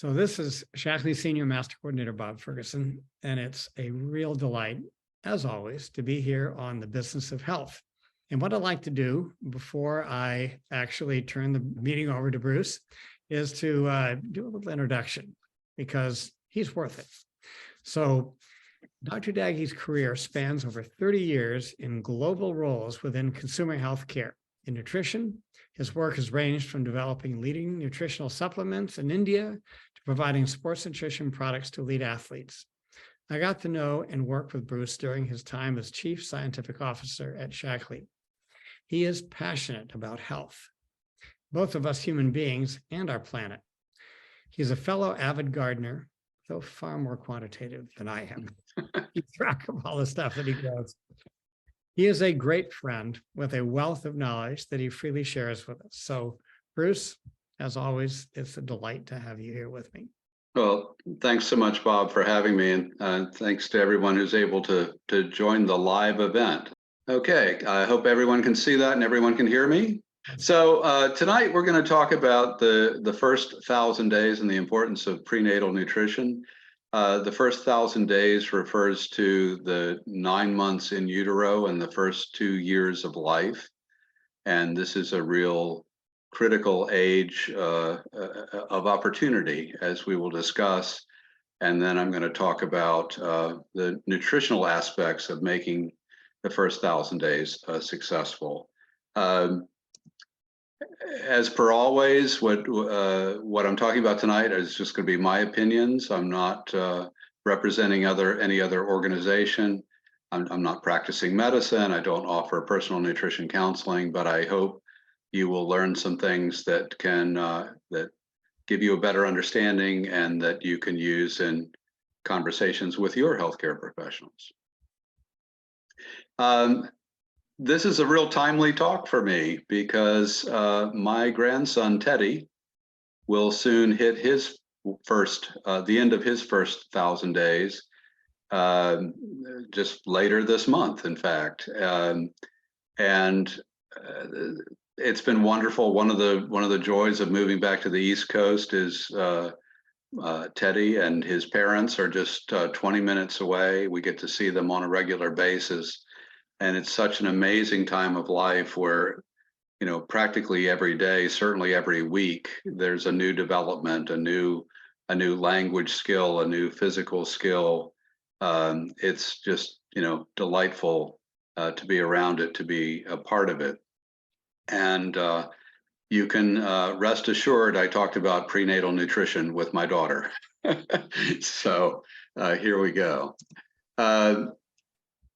So this is Shackley Senior Master Coordinator Bob Ferguson, and it's a real delight, as always, to be here on the business of health. And what I'd like to do before I actually turn the meeting over to Bruce is to do a little introduction, because he's worth it. So Dr. Daggie's career spans over 30 years in global roles within consumer health care. In nutrition, his work has ranged from developing leading nutritional supplements in India to providing sports nutrition products to elite athletes. I got to know and work with Bruce during his time as Chief Scientific Officer at Shackley. He is passionate about health, both of us human beings and our planet. He's a fellow avid gardener, though far more quantitative than I am. Keep track of all the stuff that he grows. He is a great friend with a wealth of knowledge that he freely shares with us. So, Bruce, as always, it's a delight to have you here with me. Well, thanks so much, Bob, for having me, and thanks to everyone who's able to join the live event. Okay, I hope everyone can see that and everyone can hear me. So tonight we're going to talk about the first 1,000 days and the importance of prenatal nutrition. The first 1,000 days refers to the 9 months in utero and the first 2 years of life. And this is a real critical age of opportunity, as we will discuss. And then I'm going to talk about the nutritional aspects of making the first 1,000 days successful. As per always, what I'm talking about tonight is just going to be my opinions. I'm not representing any other organization. I'm not practicing medicine. I don't offer personal nutrition counseling, but I hope you will learn some things that can that give you a better understanding and that you can use in conversations with your healthcare professionals. This is a real timely talk for me because my grandson, Teddy, will soon hit his the end of his first 1,000 days, just later this month, in fact. It's been wonderful. One of the joys of moving back to the East Coast is Teddy and his parents are just 20 minutes away. We get to see them on a regular basis. And it's such an amazing time of life where, you know, practically every day, certainly every week, there's a new development, a new language skill, a new physical skill. It's just, you know, delightful to be around it, to be a part of it. And you can rest assured, I talked about prenatal nutrition with my daughter. So here we go.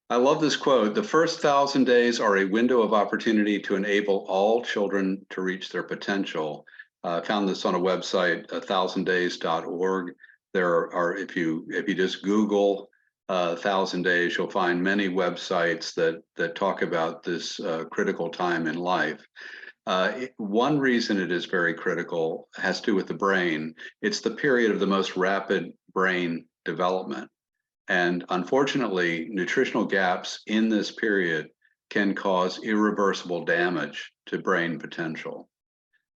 I love this quote. The first 1,000 days are a window of opportunity to enable all children to reach their potential. I found this on a website, 1000days.org. There are, if you just Google 1,000 days, you'll find many websites that talk about this critical time in life. One reason it is very critical has to do with the brain. It's the period of the most rapid brain development. And unfortunately, nutritional gaps in this period can cause irreversible damage to brain potential.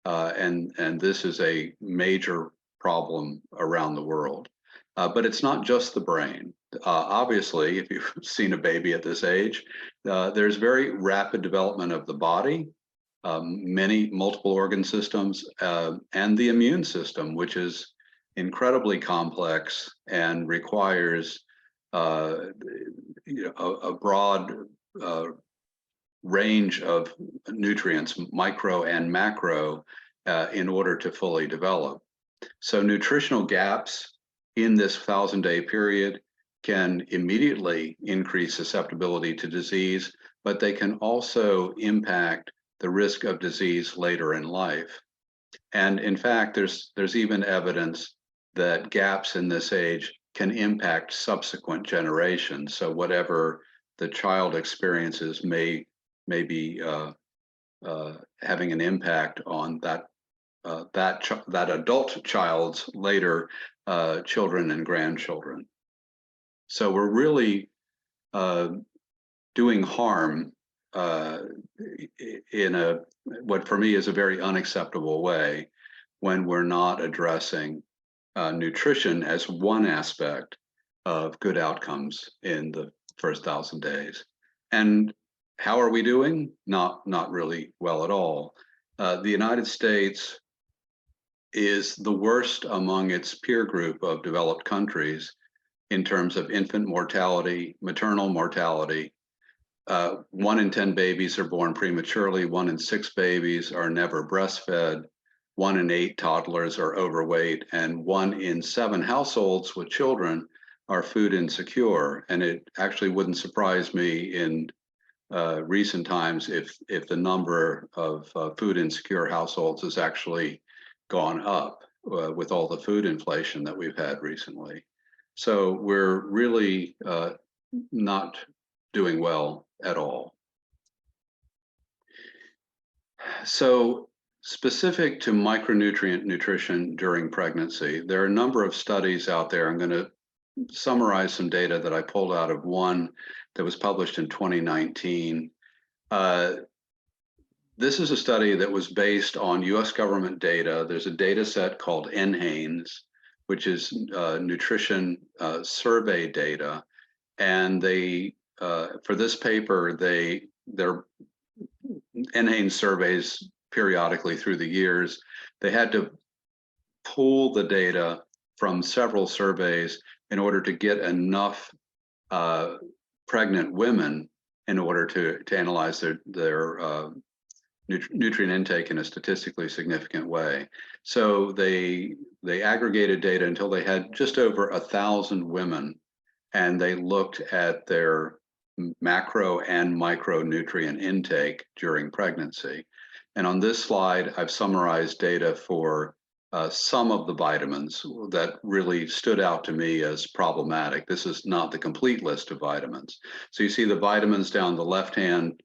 And this is a major problem around the world. But it's not just the brain. Obviously, if you've seen a baby at this age, there's very rapid development of the body, multiple organ systems, and the immune system, which is incredibly complex and requires a broad range of nutrients, micro and macro, in order to fully develop. So nutritional gaps in this 1,000-day period can immediately increase susceptibility to disease, but they can also impact the risk of disease later in life. And in fact, there's even evidence that gaps in this age can impact subsequent generations. So whatever the child experiences may be having an impact on that adult child's later children and grandchildren. So we're really doing harm in what for me is a very unacceptable way when we're not addressing nutrition as one aspect of good outcomes in the first 1,000 days. And how are we doing? Not really well at all. The United States is the worst among its peer group of developed countries in terms of infant mortality, maternal mortality. 1 in 10 babies are born prematurely, 1 in 6 babies are never breastfed, 1 in 8 toddlers are overweight, and 1 in 7 households with children are food insecure. And it actually wouldn't surprise me in recent times if the number of food insecure households has actually gone up with all the food inflation that we've had recently. So we're really not doing well at all. So specific to micronutrient nutrition during pregnancy, there are a number of studies out there. I'm going to summarize some data that I pulled out of one that was published in 2019. This is a study that was based on US government data. There's a data set called NHANES, which is nutrition survey data. And they, for this paper, their NHANES surveys periodically through the years, they had to pull the data from several surveys in order to get enough pregnant women in order to analyze their nutrient intake in a statistically significant way. So they aggregated data until they had just over 1,000 women, and they looked at their macro and micronutrient intake during pregnancy. And on this slide, I've summarized data for some of the vitamins that really stood out to me as problematic. This is not the complete list of vitamins. So you see the vitamins down the left-hand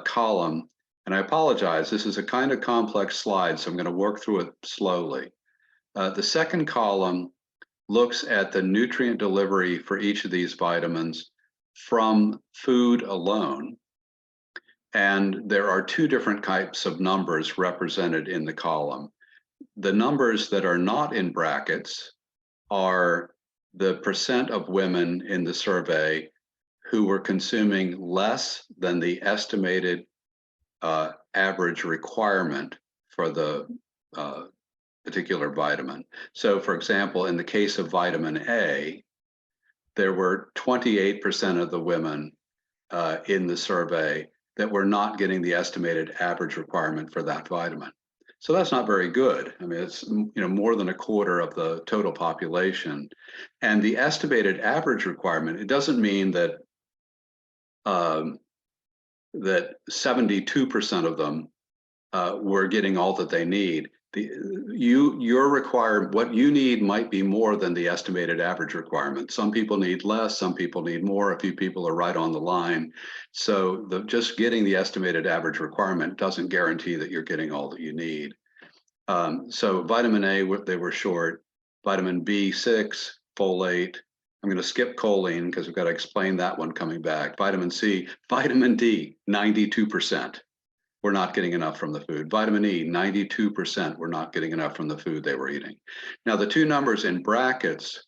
column. And I apologize, this is a kind of complex slide, so I'm going to work through it slowly. The second column looks at the nutrient delivery for each of these vitamins from food alone. And there are 2 different types of numbers represented in the column. The numbers that are not in brackets are the percent of women in the survey who were consuming less than the estimated average requirement for the particular vitamin. So for example, in the case of vitamin A, there were 28% of the women in the survey that were not getting the estimated average requirement for that vitamin. So that's not very good. I mean, it's more than a quarter of the total population. And the estimated average requirement, it doesn't mean that that 72% of them were getting all that they need. Your required, what you need might be more than the estimated average requirement. Some people need less, some people need more, a few people are right on the line. So just getting the estimated average requirement doesn't guarantee that you're getting all that you need. So vitamin A, they were short. Vitamin B6, folate. I'm going to skip choline because we've got to explain that one coming back. Vitamin C, vitamin D, 92%. We're not getting enough from the food. Vitamin E, 92% we're not getting enough from the food they were eating. Now, the 2 numbers in brackets,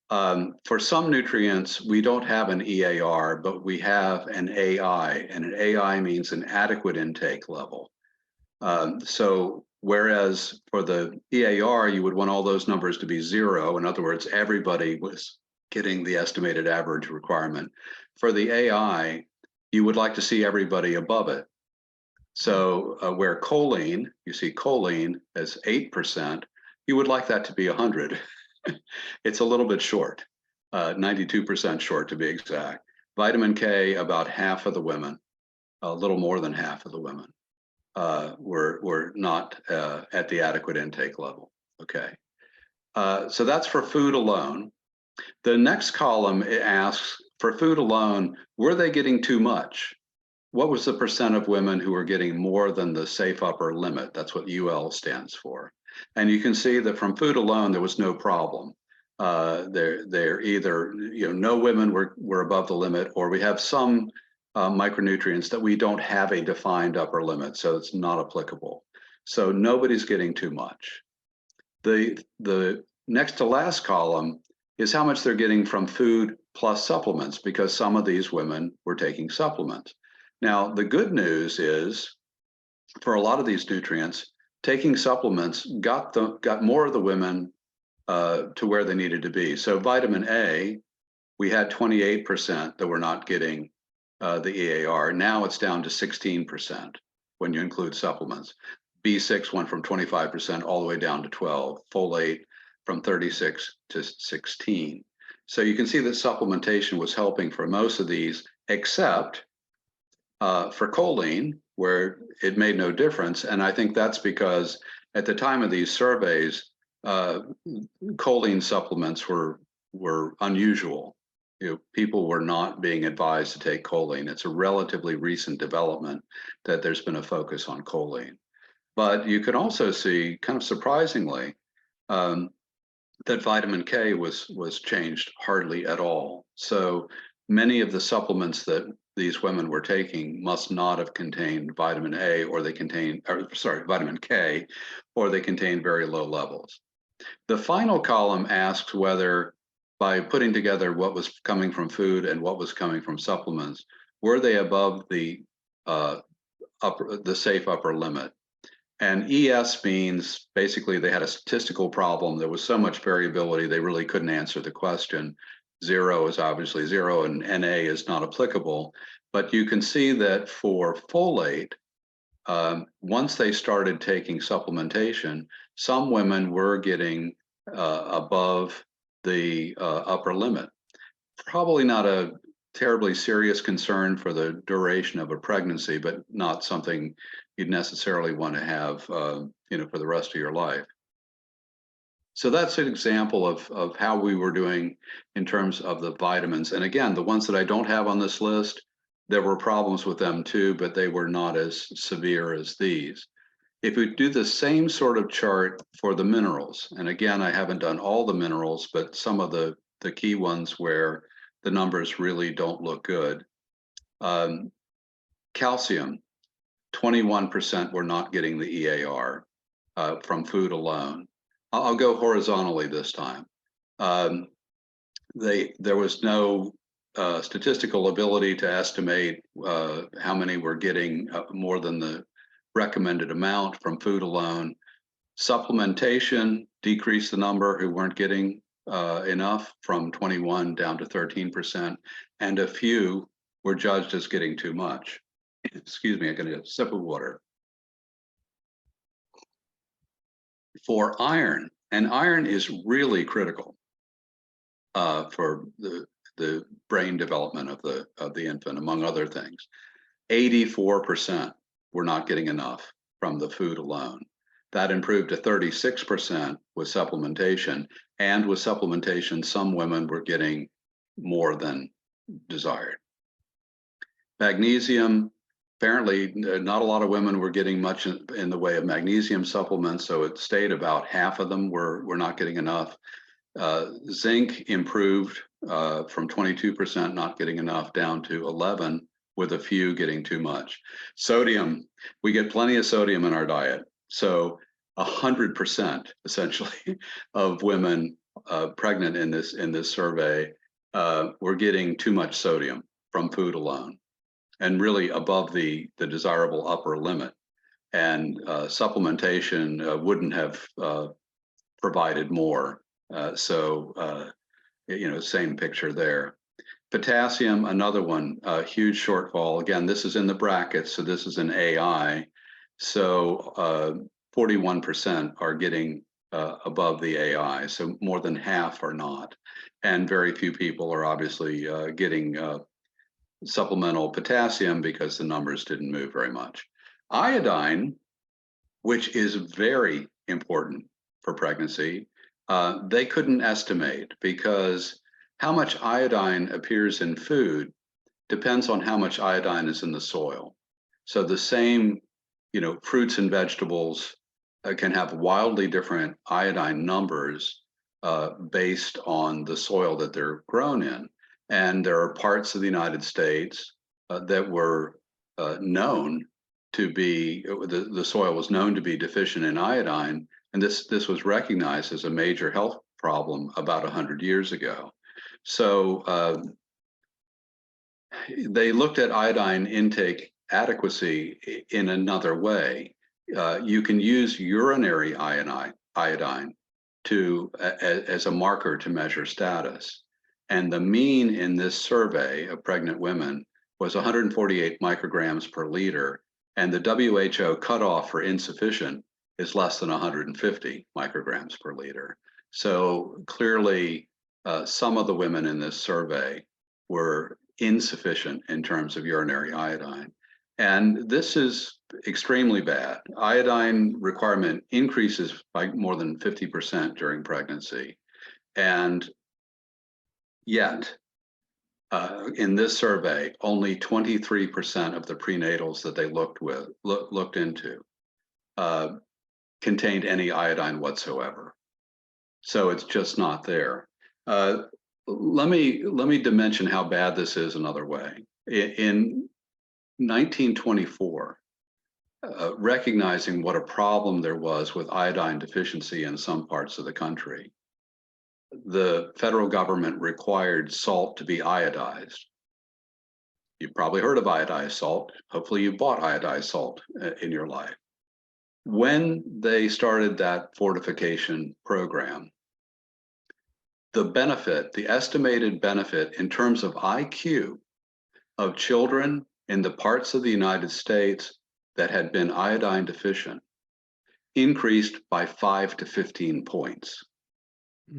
for some nutrients, we don't have an EAR, but we have an AI, and an AI means an adequate intake level. So whereas for the EAR, you would want all those numbers to be 0. In other words, everybody was getting the estimated average requirement. For the AI, you would like to see everybody above it. So where choline, you see choline as 8%, you would like that to be 100. It's a little bit short, 92% short to be exact. Vitamin K, about half of the women, a little more than half of the women were not at the adequate intake level. Okay, so that's for food alone. The next column, it asks, for food alone, were they getting too much? What was the percent of women who were getting more than the safe upper limit? That's what UL stands for. And you can see that from food alone, there was no problem. They're either, no women were above the limit, or we have some micronutrients that we don't have a defined upper limit, so it's not applicable. So nobody's getting too much. The next to last column is how much they're getting from food plus supplements, because some of these women were taking supplements. Now, the good news is for a lot of these nutrients, taking supplements got more of the women to where they needed to be. So vitamin A, we had 28% that were not getting the EAR. Now it's down to 16% when you include supplements. B6 went from 25% all the way down to 12. Folate from 36 to 16. So you can see that supplementation was helping for most of these, except for choline, where it made no difference. And I think that's because at the time of these surveys, choline supplements were unusual. People were not being advised to take choline. It's a relatively recent development that there's been a focus on choline. But you can also see, kind of surprisingly, that vitamin K was changed hardly at all. So many of the supplements that these women were taking must not have contained vitamin A, or they contain, vitamin K, or they contain very low levels. The final column asks whether, by putting together what was coming from food and what was coming from supplements, were they above the safe upper limit? And ES means basically they had a statistical problem. There was so much variability, they really couldn't answer the question. 0 is obviously 0, and NA is not applicable. But you can see that for folate, once they started taking supplementation, some women were getting above the upper limit. Probably not a terribly serious concern for the duration of a pregnancy, but not something you'd necessarily want to have, for the rest of your life. So that's an example of how we were doing in terms of the vitamins. And again, the ones that I don't have on this list, there were problems with them too, but they were not as severe as these. If we do the same sort of chart for the minerals, and again, I haven't done all the minerals, but some of the key ones where the numbers really don't look good. Calcium, 21% were not getting the EAR from food alone. I'll go horizontally this time. There was no statistical ability to estimate how many were getting more than the recommended amount from food alone. Supplementation decreased the number who weren't getting enough from 21 down to 13%, and a few were judged as getting too much. Excuse me, I'm going to get a sip of water. For iron, and iron is really critical for the brain development of the infant, among other things. 84% were not getting enough from the food alone. That improved to 36% with supplementation, and with supplementation, some women were getting more than desired. Magnesium, apparently not a lot of women were getting much in the way of magnesium supplements, so it stayed about half of them were not getting enough. Zinc improved from 22% not getting enough down to 11, with a few getting too much. Sodium, we get plenty of sodium in our diet. So 100% essentially of women pregnant in this survey were getting too much sodium from food alone, and really above the desirable upper limit. And supplementation wouldn't have provided more. Same picture there. Potassium, another one, a huge shortfall. Again, this is in the brackets, so this is an AI. So 41% are getting above the AI, so more than half are not. And very few people are obviously getting supplemental potassium because the numbers didn't move very much. Iodine, which is very important for pregnancy, they couldn't estimate, because how much iodine appears in food depends on how much iodine is in the soil. So the same, fruits and vegetables can have wildly different iodine numbers based on the soil that they're grown in. And there are parts of the United States that were known to be, the soil was known to be deficient in iodine, and this was recognized as a major health problem about 100 years ago. So they looked at iodine intake adequacy in another way. You can use urinary iodine as a marker to measure status. And the mean in this survey of pregnant women was 148 micrograms per liter, and the WHO cutoff for insufficient is less than 150 micrograms per liter. So clearly, some of the women in this survey were insufficient in terms of urinary iodine. And this is extremely bad. Iodine requirement increases by more than 50% during pregnancy. And yet, in this survey, only 23% of the prenatals that they looked into contained any iodine whatsoever. So it's just not there. Let me dimension how bad this is another way. In 1924, recognizing what a problem there was with iodine deficiency in some parts of the country, the federal government required salt to be iodized. You've probably heard of iodized salt. Hopefully you bought iodized salt in your life. When they started that fortification program, the estimated benefit in terms of IQ of children in the parts of the United States that had been iodine deficient increased by 5 to 15 points.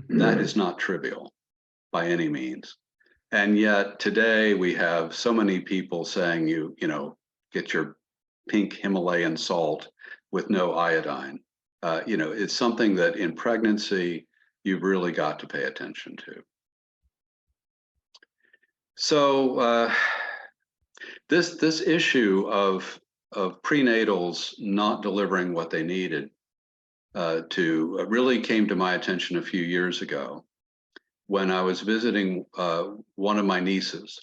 That is not trivial by any means. And yet today we have so many people saying you know, get your pink Himalayan salt with no iodine. You know, it's something that in pregnancy, you've really got to pay attention to. So this issue of prenatals not delivering what they needed really came to my attention a few years ago when I was visiting one of my nieces,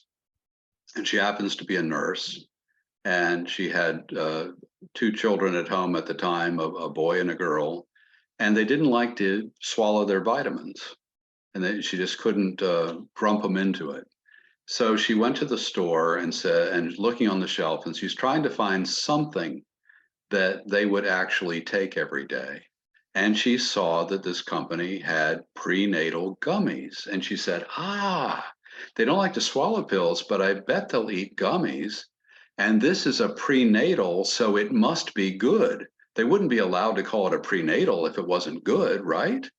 and she happens to be a nurse, and she had 2 children at home at the time, a boy and a girl, and they didn't like to swallow their vitamins, and she just couldn't grump them into it. So she went to the store and looking on the shelf, and she's trying to find something that they would actually take every day. And she saw that this company had prenatal gummies. And she said, they don't like to swallow pills, but I bet they'll eat gummies. And this is a prenatal, so it must be good. They wouldn't be allowed to call it a prenatal if it wasn't good, right?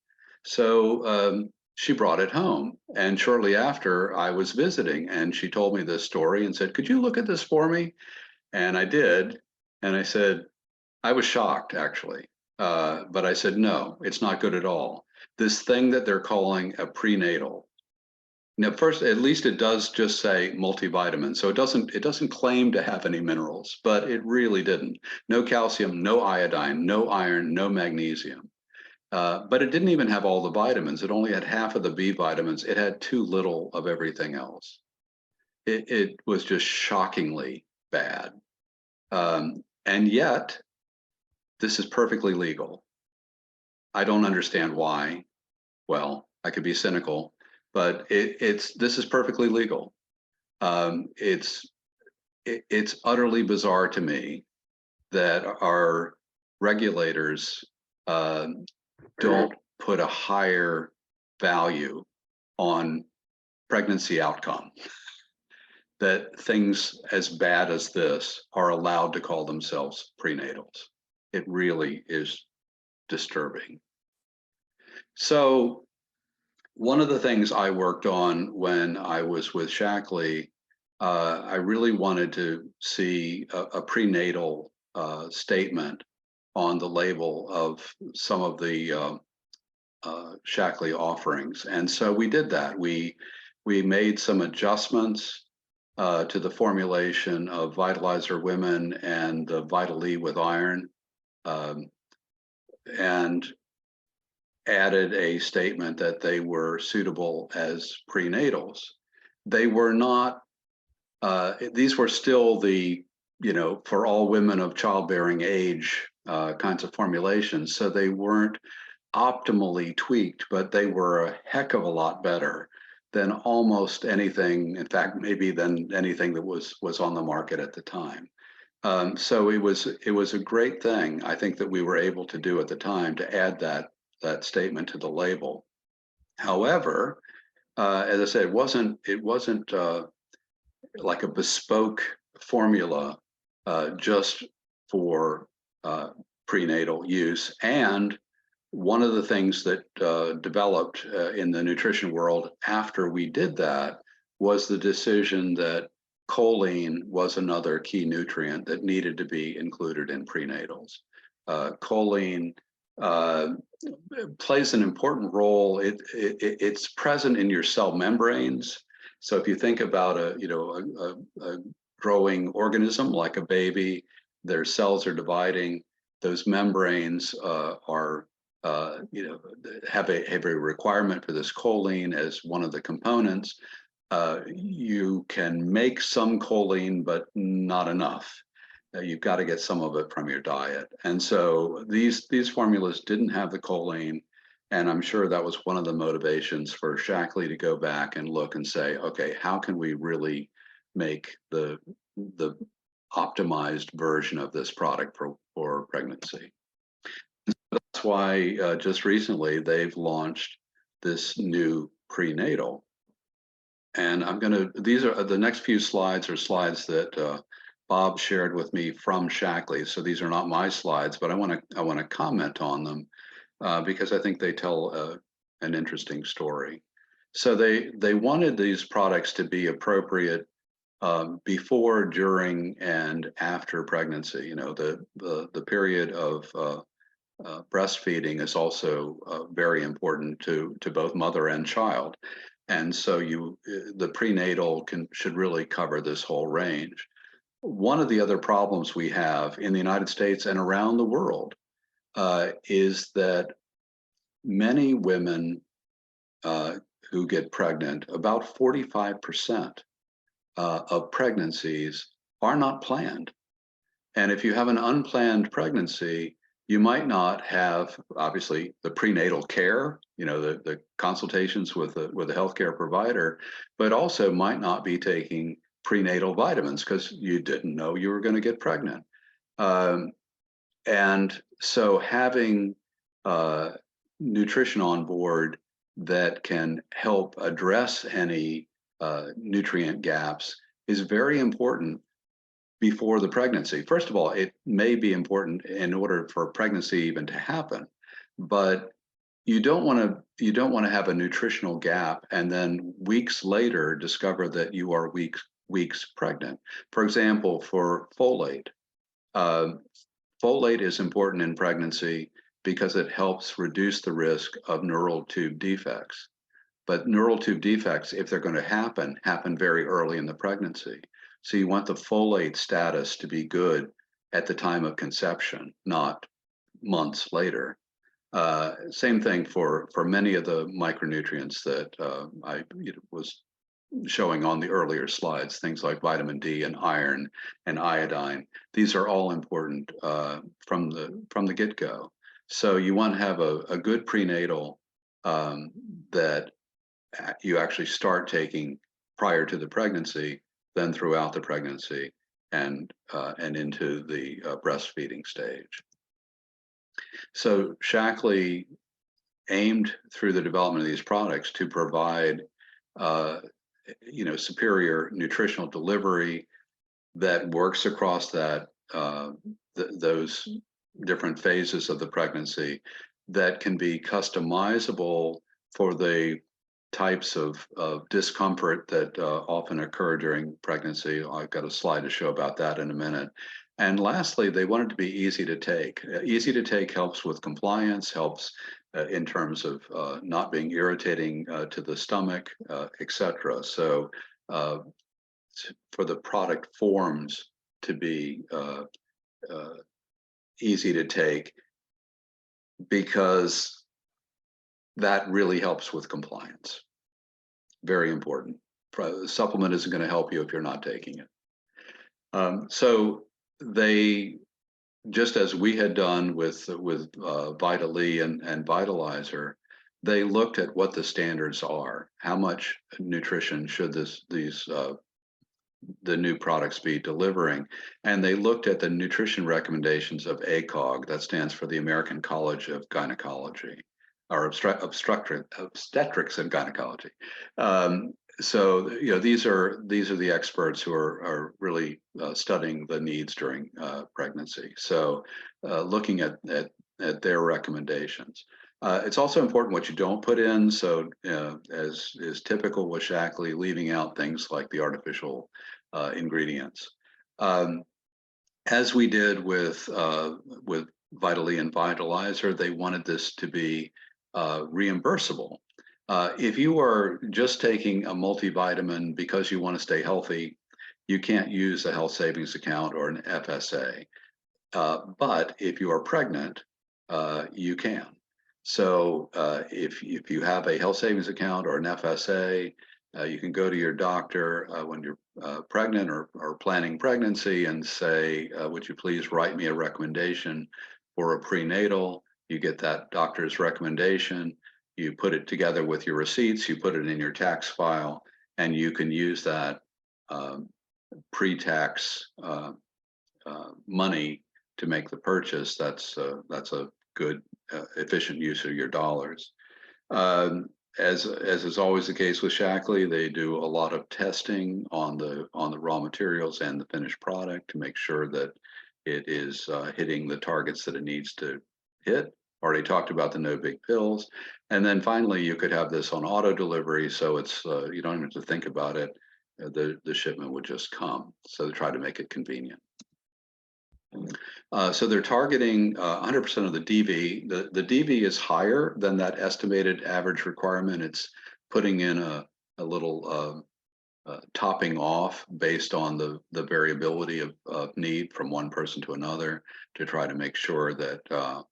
So she brought it home. And shortly after, I was visiting, and she told me this story and said, could you look at this for me? And I did. And I said, I was shocked, actually. But I said, no, it's not good at all. This thing that they're calling a prenatal. Now, first, at least it does just say multivitamin. So it doesn't claim to have any minerals, but it really didn't. No calcium, no iodine, no iron, no magnesium. But it didn't even have all the vitamins. It only had half of the B vitamins. It had too little of everything else. It was just shockingly bad. And yet, this is perfectly legal. I don't understand why. Well, I could be cynical, but this is perfectly legal. It's utterly bizarre to me that our regulators don't put a higher value on pregnancy outcome, that things as bad as this are allowed to call themselves prenatals. It really is disturbing. So one of the things I worked on when I was with Shackley, I really wanted to see a prenatal statement on the label of some of the Shackley offerings. And so we did that. We made some adjustments to the formulation of Vitalizer Women and the Vital E with iron, and added a statement that they were suitable as prenatals. They were not, these were still the, you know, for all women of childbearing age kinds of formulations. So they weren't optimally tweaked, but they were a heck of a lot better than almost anything, in fact, maybe than anything that was on the market at the time. So it was a great thing, I think, that we were able to do at the time to add that statement to the label. However, as I said, it wasn't like a bespoke formula just for prenatal use. And one of the things that developed in the nutrition world after we did that was the decision that choline was another key nutrient that needed to be included in prenatals. Choline plays an important role. It's present in your cell membranes. So if you think about a growing organism like a baby, their cells are dividing. Those membranes are have a requirement for this choline as one of the components. You can make some choline, but not enough. You've got to get some of it from your diet. And so these formulas didn't have the choline. And I'm sure that was one of the motivations for Shackley to go back and look and say, okay, how can we really make the optimized version of this product for pregnancy? That's why just recently they've launched this new prenatal. And these are the next few slides are slides that Bob shared with me from Shackley. So these are not my slides, but I want to comment on them because I think they tell an interesting story. So they wanted these products to be appropriate before, during, and after pregnancy. You know, the period of breastfeeding is also very important to both mother and child. And so the prenatal should really cover this whole range. One of the other problems we have in the United States and around the world is that many women who get pregnant, about 45% of pregnancies are not planned. And if you have an unplanned pregnancy, you might not have, obviously, the prenatal care, the consultations with a healthcare provider, but also might not be taking prenatal vitamins because you didn't know you were going to get pregnant. And so having nutrition on board that can help address any nutrient gaps is very important before the pregnancy. First of all, it may be important in order for pregnancy even to happen, but you don't want to have a nutritional gap and then weeks later discover that you are weeks pregnant. For example, for folate, folate is important in pregnancy because it helps reduce the risk of neural tube defects. But neural tube defects, if they're going to happen very early in the pregnancy. So you want the folate status to be good at the time of conception, not months later. Same thing for many of the micronutrients that I was showing on the earlier slides, things like vitamin D and iron and iodine. These are all important from the get-go. So you want to have a good prenatal that you actually start taking prior to the pregnancy, then throughout the pregnancy, and into the breastfeeding stage. So Shackley aimed through the development of these products to provide superior nutritional delivery that works across those different phases of the pregnancy, that can be customizable for the types of discomfort that often occur during pregnancy. I've got a slide to show about that in a minute. And lastly, they want it to be easy to take. Easy to take helps with compliance, helps in terms of not being irritating to the stomach, etc. So for the product forms to be easy to take, because that really helps with compliance. Very important. The supplement isn't going to help you if you're not taking it. So they just as we had done with Vitali and Vitalizer, they looked at what the standards are. How much nutrition should the new products be delivering? And they looked at the nutrition recommendations of ACOG, that stands for the American College of Gynecology, or obstetrics and gynecology. So these are the experts who are really studying the needs during pregnancy. So looking at their recommendations. It's also important what you don't put in. So as is typical with Shackley, leaving out things like the artificial ingredients. Um, as we did with Vitally and Vitalizer, they wanted this to be reimbursable. If you are just taking a multivitamin because you want to stay healthy, you can't use a health savings account or an FSA. But if you are pregnant, you can. So if you have a health savings account or an FSA, you can go to your doctor when you're pregnant or planning pregnancy and say, would you please write me a recommendation for a prenatal? You get that doctor's recommendation, you put it together with your receipts, you put it in your tax file, and you can use that pre-tax money to make the purchase. That's a good efficient use of your dollars. As is always the case with Shackley, they do a lot of testing on the raw materials and the finished product to make sure that it is hitting the targets that it needs to hit. Already talked about the no big pills. And then finally, you could have this on auto delivery, so it's you don't even have to think about it. The shipment would just come. So they try to make it convenient. So they're targeting 100% of the DV. The DV is higher than that estimated average requirement. It's putting in a little topping off based on the variability of need from one person to another to try to make sure that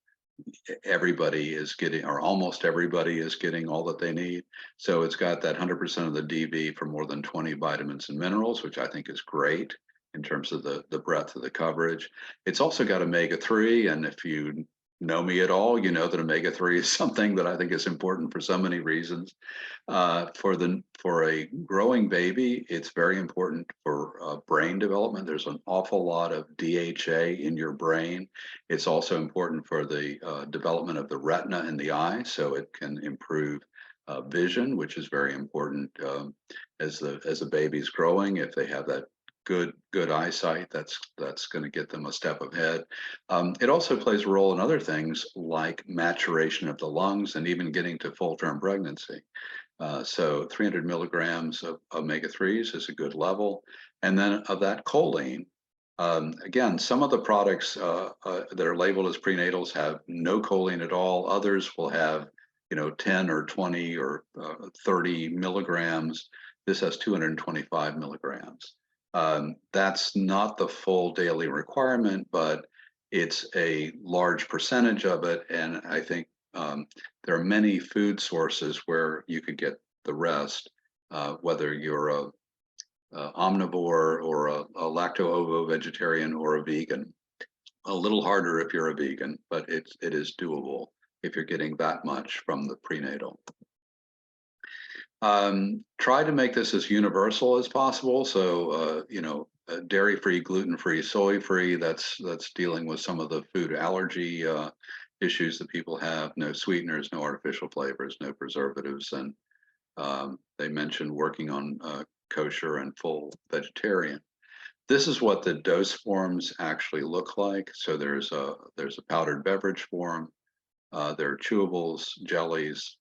everybody is getting, or almost everybody is getting all that they need. So it's got that 100% of the DV for more than 20 vitamins and minerals, which I think is great in terms of the breadth of the coverage. It's also got omega-3, and if you know me at all, you know that omega-3 is something that I think is important for so many reasons. For a growing baby, it's very important for brain development. There's an awful lot of DHA in your brain. It's also important for the development of the retina in the eye, so it can improve vision, which is very important as the baby's growing. If they have that good eyesight, that's going to get them a step ahead. It also plays a role in other things like maturation of the lungs and even getting to full-term pregnancy. So 300 milligrams of omega-3s is a good level. And then of that choline, again, some of the products that are labeled as prenatals have no choline at all. Others will have 10 or 20 or 30 milligrams. This has 225 milligrams. That's not the full daily requirement, but it's a large percentage of it. And I think there are many food sources where you could get the rest, whether you're a omnivore or a lacto-ovo vegetarian or a vegan. A little harder if you're a vegan, but it is doable if you're getting that much from the prenatal. Try to make this as universal as possible. So, dairy-free, gluten-free, soy-free, that's dealing with some of the food allergy issues that people have. No sweeteners, no artificial flavors, no preservatives. And they mentioned working on kosher and full vegetarian. This is what the dose forms actually look like. So there's a powdered beverage form. There are chewables, jellies,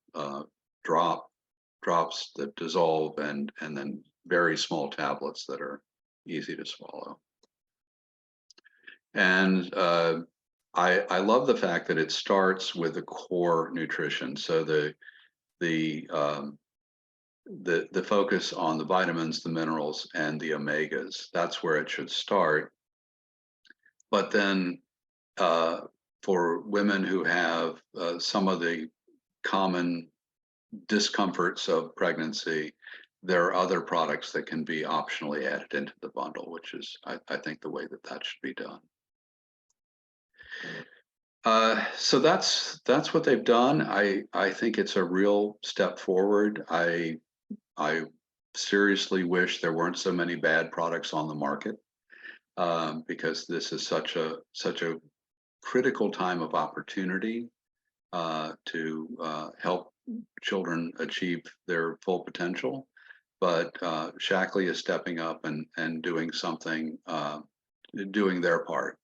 drops that dissolve, and then very small tablets that are easy to swallow. And I love the fact that it starts with the core nutrition. So the focus on the vitamins, the minerals, and the omegas. That's where it should start. But then for women who have some of the common discomforts of pregnancy, there are other products that can be optionally added into the bundle, which is, I think, the way that should be done. So that's what they've done. I think it's a real step forward. I seriously wish there weren't so many bad products on the market, because this is such a critical time of opportunity to help children achieve their full potential. But Shackley is stepping up and doing something, doing their part.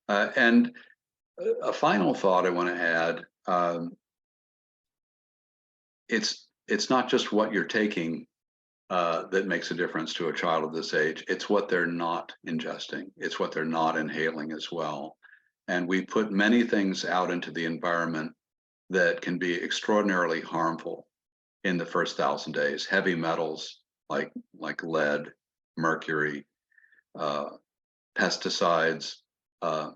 And a final thought I want to add: it's not just what you're taking that makes a difference to a child of this age. It's what they're not ingesting. It's what they're not inhaling as well. And we put many things out into the environment that can be extraordinarily harmful in the first 1,000 days. Heavy metals like lead, mercury, uh, pesticides, uh,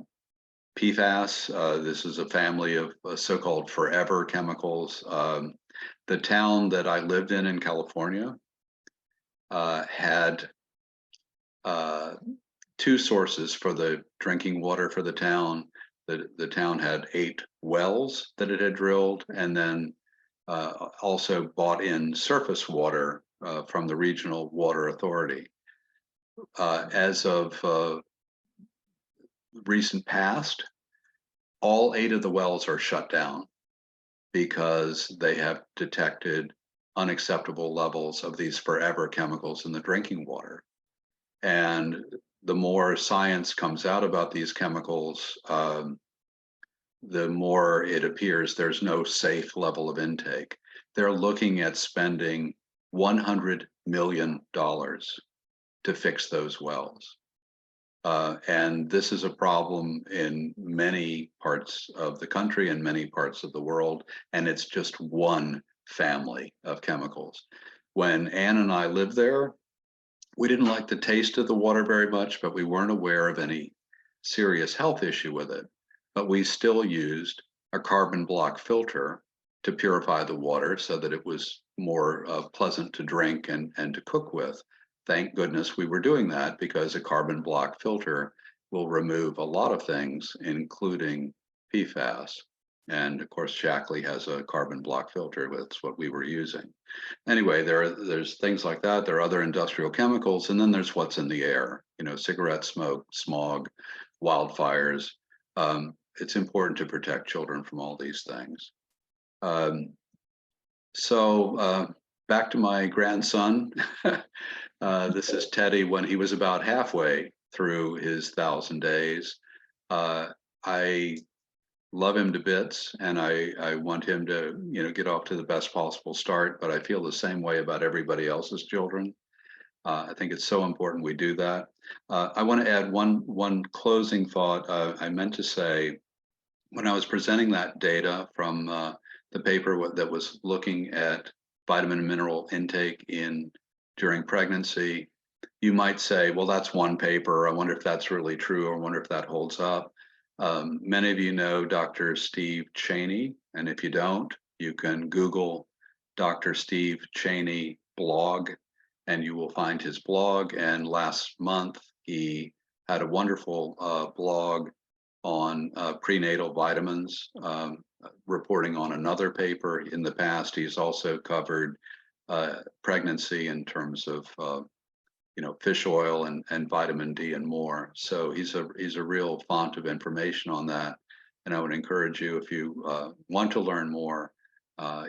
PFAS. This is a family of so-called forever chemicals. The town that I lived in California had two sources for the drinking water for the town. The town had 8 wells that it had drilled, and then also bought in surface water from the regional water authority. As of recent past, all 8 of the wells are shut down because they have detected unacceptable levels of these forever chemicals in the drinking water. And the more science comes out about these chemicals, the more it appears there's no safe level of intake. They're looking at spending $100 million to fix those wells. And this is a problem in many parts of the country and many parts of the world, and it's just one family of chemicals. When Anne and I lived there, we didn't like the taste of the water very much, but we weren't aware of any serious health issue with it. But we still used a carbon block filter to purify the water so that it was more pleasant to drink and to cook with. Thank goodness we were doing that, because a carbon block filter will remove a lot of things, including PFAS. And of course, Shackley has a carbon block filter. That's what we were using. Anyway, there's things like that. There are other industrial chemicals, and then there's what's in the air. You know, cigarette smoke, smog, wildfires. It's important to protect children from all these things. Um, so back to my grandson. This is Teddy when he was about halfway through his 1,000 days. I love him to bits, and I want him to, get off to the best possible start, but I feel the same way about everybody else's children. I think it's so important we do that. I want to add one closing thought. I meant to say, when I was presenting that data from the paper that was looking at vitamin and mineral intake during pregnancy, you might say, well, that's one paper. I wonder if that's really true, or I wonder if that holds up. Many of you know Dr. Steve Cheney, and if you don't, you can Google Dr. Steve Cheney blog, and you will find his blog. And last month, he had a wonderful blog on prenatal vitamins, reporting on another paper. In the past, he's also covered pregnancy in terms of fish oil and vitamin D and more. So he's a real font of information on that. And I would encourage you, if you want to learn more,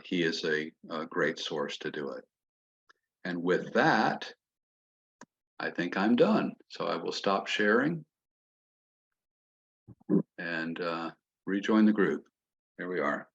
he is a great source to do it. And with that, I think I'm done. So I will stop sharing and rejoin the group. Here we are.